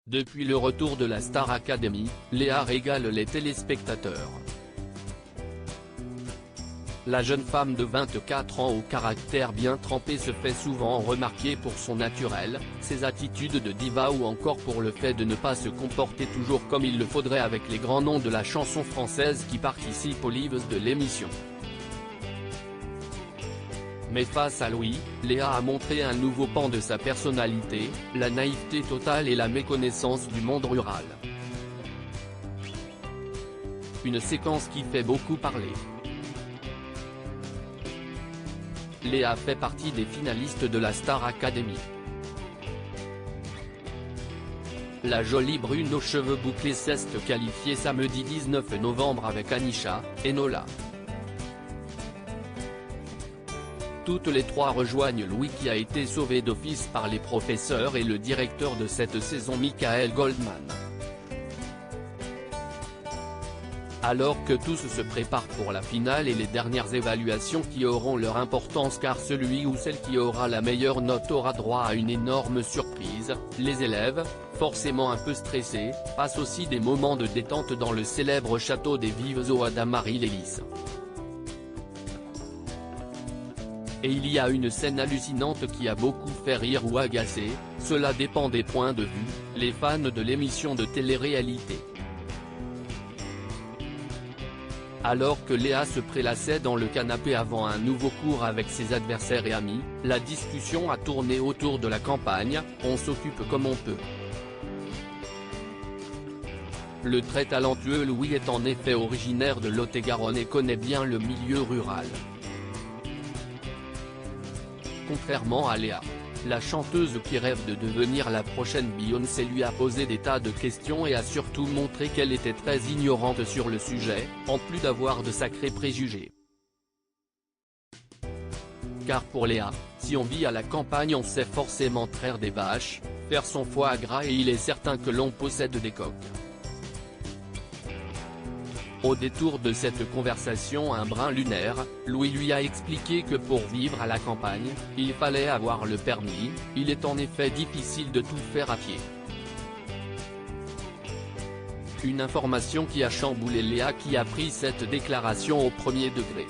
Depuis le retour de la Star Academy, Léa régale les téléspectateurs. La jeune femme de 24 ans au caractère bien trempé se fait souvent remarquer pour son naturel, ses attitudes de diva ou encore pour le fait de ne pas se comporter toujours comme il le faudrait avec les grands noms de la chanson française qui participent aux lives de l'émission. Mais face à Louis, Léa a montré un nouveau pan de sa personnalité, la naïveté totale et la méconnaissance du monde rural. Une séquence qui fait beaucoup parler. Léa fait partie des finalistes de la Star Academy. La jolie brune aux cheveux bouclés s'est qualifiée samedi 19 novembre avec Anisha, Enola. Toutes les trois rejoignent Louis qui a été sauvé d'office par les professeurs et le directeur de cette saison Michael Goldman. Alors que tous se préparent pour la finale et les dernières évaluations qui auront leur importance car celui ou celle qui aura la meilleure note aura droit à une énorme surprise, les élèves, forcément un peu stressés, passent aussi des moments de détente dans le célèbre château des Vives eaux d'Amarie-Lélis. Et il y a une scène hallucinante qui a beaucoup fait rire ou agacé, cela dépend des points de vue, les fans de l'émission de télé-réalité. Alors que Léa se prélassait dans le canapé avant un nouveau cours avec ses adversaires et amis, la discussion a tourné autour de la campagne, on s'occupe comme on peut. Le très talentueux Louis est en effet originaire de Lot-et-Garonne et connaît bien le milieu rural. Contrairement à Léa, la chanteuse qui rêve de devenir la prochaine Beyoncé lui a posé des tas de questions et a surtout montré qu'elle était très ignorante sur le sujet, en plus d'avoir de sacrés préjugés. Car pour Léa, si on vit à la campagne on sait forcément traire des vaches, faire son foie gras et il est certain que l'on possède des coqs. Au détour de cette conversation un brin lunaire, Louis lui a expliqué que pour vivre à la campagne, il fallait avoir le permis, il est en effet difficile de tout faire à pied. Une information qui a chamboulé Léa qui a pris cette déclaration au premier degré.